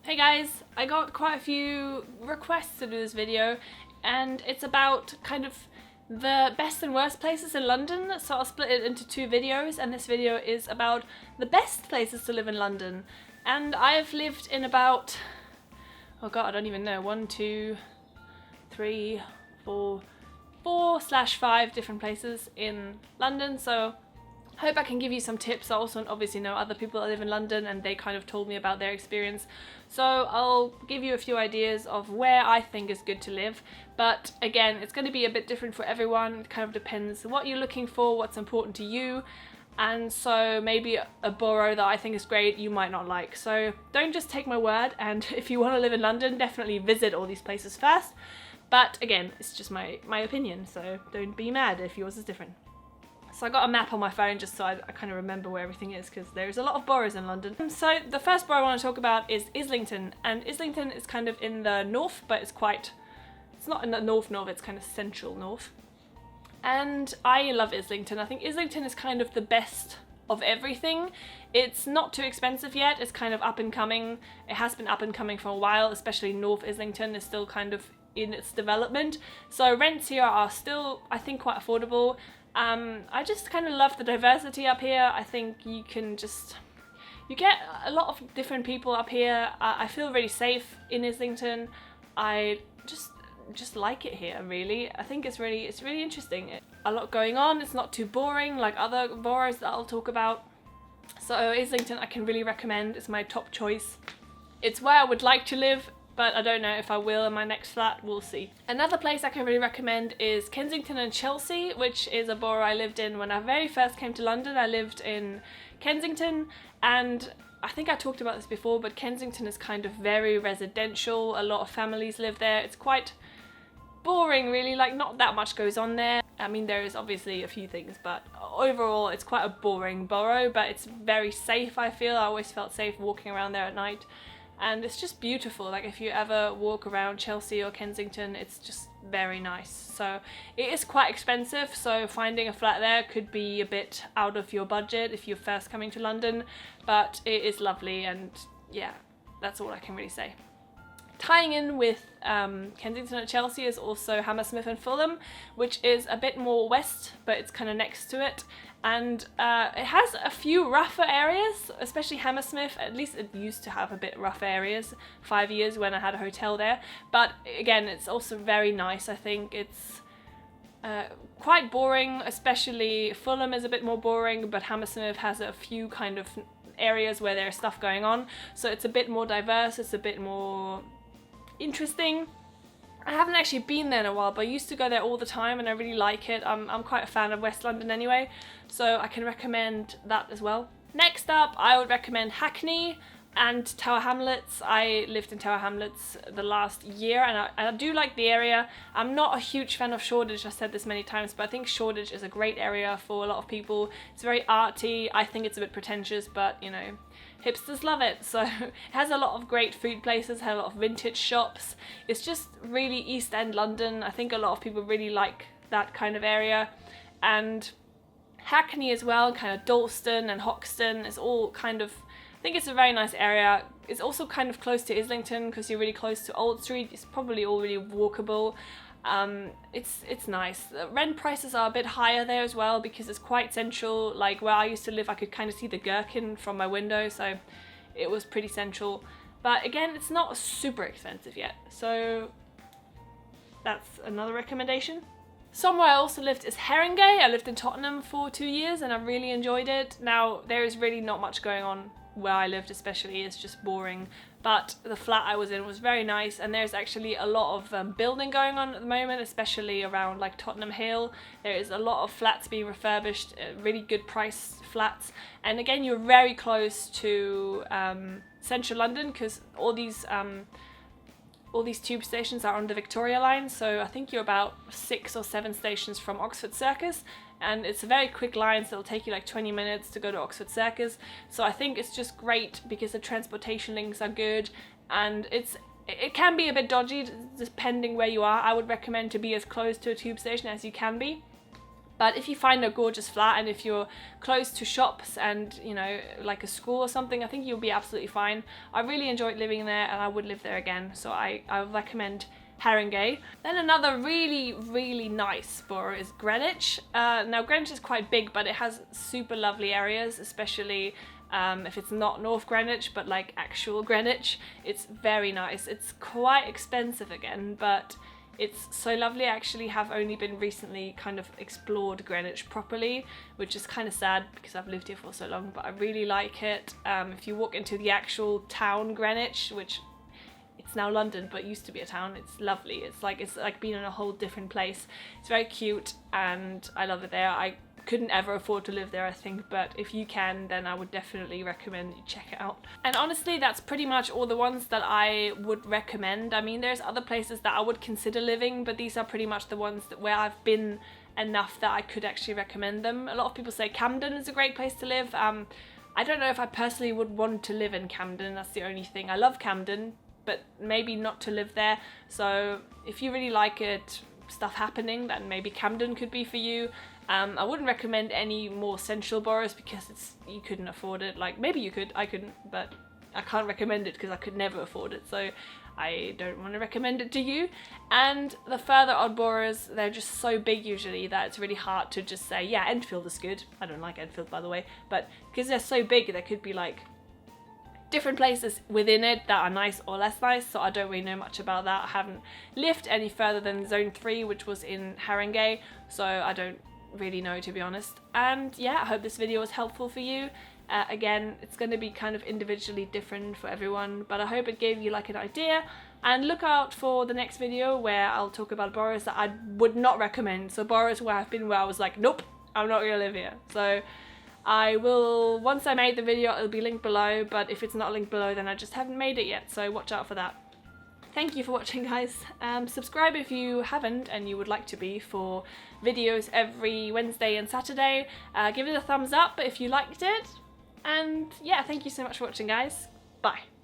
Hey guys, I got quite a few requests to do this video and it's about kind of the best and worst places in London, so I'll split it into two videos, and this video is about the best places to live in London. And I've lived in about, oh god, I don't even know, 1, 2, 3, 4, 4/5 different places in London, so I hope I can give you some tips. I also obviously know other people that live in London and they kind of told me about their experience. So I'll give you a few ideas of where I think is good to live. But again, it's going to be a bit different for everyone. It kind of depends what you're looking for, what's important to you. And so maybe a borough that I think is great, you might not like. So don't just take my word, and if you want to live in London, definitely visit all these places first. But again, it's just my opinion, so don't be mad if yours is different. So I got a map on my phone just so I kind of remember where everything is, because there's a lot of boroughs in London. So the first borough I want to talk about is Islington, and Islington is kind of in the north, but it's not in the north, it's kind of central north. And I love Islington. I think Islington is kind of the best of everything. It's not too expensive yet, it's kind of up and coming. It has been up and coming for a while, especially North Islington is still kind of in its development. So rents here are still, I think, quite affordable. I just kind of love the diversity up here. I think you get a lot of different people up here. I feel really safe in Islington. I just like it here, really. I think it's really interesting. A lot going on. It's not too boring like other boroughs that I'll talk about. So Islington I can really recommend. It's my top choice. It's where I would like to live, but I don't know if I will in my next flat, we'll see. Another place I can really recommend is Kensington and Chelsea, which is a borough I lived in when I very first came to London. I lived in Kensington, and I think I talked about this before, but Kensington is kind of very residential. A lot of families live there. It's quite boring, really, like not that much goes on there. I mean, there is obviously a few things, but overall it's quite a boring borough, but it's very safe, I feel. I always felt safe walking around there at night. And it's just beautiful. Like if you ever walk around Chelsea or Kensington, it's just very nice. So it is quite expensive, so finding a flat there could be a bit out of your budget if you're first coming to London, but it is lovely, and yeah, that's all I can really say. Tying in with Kensington and Chelsea is also Hammersmith and Fulham, which is a bit more west, but it's kind of next to it. And it has a few rougher areas, especially Hammersmith. At least it used to have a bit rough areas 5 years when I had a hotel there. But again, it's also very nice. I think it's quite boring, especially Fulham is a bit more boring, but Hammersmith has a few kind of areas where there's stuff going on. So it's a bit more diverse, it's a bit more interesting. I haven't actually been there in a while, but I used to go there all the time and I really like it. I'm quite a fan of West London anyway, so I can recommend that as well. Next up, I would recommend Hackney and Tower Hamlets. I lived in Tower Hamlets the last year, and I do like the area. I'm not a huge fan of Shoreditch, I've said this many times, but I think Shoreditch is a great area for a lot of people. It's very arty. I think it's a bit pretentious, but you know, hipsters love it. So it has a lot of great food places, has a lot of vintage shops. It's just really East End London. I think a lot of people really like that kind of area. And Hackney as well, kind of Dalston and Hoxton, is all kind of, I think it's a very nice area. It's also kind of close to Islington because you're really close to Old Street. It's probably all really walkable. It's nice. The rent prices are a bit higher there as well because it's quite central. Like where I used to live, I could kind of see the Gherkin from my window, so it was pretty central. But again, it's not super expensive yet, so that's another recommendation. Somewhere I also lived is Haringey. I lived in Tottenham for 2 years and I really enjoyed it. Now, there is really not much going on where I lived, especially. It's just boring, but the flat I was in was very nice, and there's actually a lot of building going on at the moment, especially around like Tottenham Hill. There is a lot of flats being refurbished, really good price flats, and again, you're very close to central London because all these tube stations are on the Victoria line, so I think you're about 6 or 7 stations from Oxford Circus, and it's a very quick line, so it'll take you like 20 minutes to go to Oxford Circus. So I think it's just great because the transportation links are good, and it can be a bit dodgy depending where you are. I would recommend to be as close to a tube station as you can be. But if you find a gorgeous flat and if you're close to shops and, you know, like a school or something, I think you'll be absolutely fine. I really enjoyed living there and I would live there again, so I recommend Haringey. Then another really nice borough is Greenwich. Now Greenwich is quite big, but it has super lovely areas, especially if it's not North Greenwich but like actual Greenwich. It's very nice. It's quite expensive again, but it's so lovely. I actually have only been recently kind of explored Greenwich properly, which is kind of sad because I've lived here for so long, but I really like it. If you walk into the actual town Greenwich, which it's now London but used to be a town, it's lovely. It's like being in a whole different place. It's very cute and I love it there. I couldn't ever afford to live there, I think, but if you can, then I would definitely recommend you check it out. And honestly, that's pretty much all the ones that I would recommend. I mean, there's other places that I would consider living, but these are pretty much the ones that where I've been enough that I could actually recommend them. A lot of people say Camden is a great place to live. I don't know if I personally would want to live in Camden, that's the only thing. I love Camden, but maybe not to live there. So if you really like it, stuff happening, then maybe Camden could be for you. I wouldn't recommend any more central boroughs because you couldn't afford it. Like, maybe you could, I couldn't, but I can't recommend it because I could never afford it, so I don't want to recommend it to you. And the further on boroughs, they're just so big usually that it's really hard to just say, yeah, Enfield is good. I don't like Enfield, by the way, but because they're so big, there could be like different places within it that are nice or less nice, so I don't really know much about that. I haven't lived any further than Zone 3, which was in Haringey, so I don't really know, to be honest. And yeah, I hope this video was helpful for you. Again, it's going to be kind of individually different for everyone, but I hope it gave you like an idea. And look out for the next video where I'll talk about boroughs that I would not recommend. So boroughs where I've been where I was like, nope, I'm not going to live here. So I will, once I made the video, it'll be linked below, but if it's not linked below, then I just haven't made it yet, so watch out for that. Thank you for watching, guys. Subscribe if you haven't and you would like to be, for videos every Wednesday and Saturday. Give it a thumbs up if you liked it. And yeah, thank you so much for watching, guys. Bye.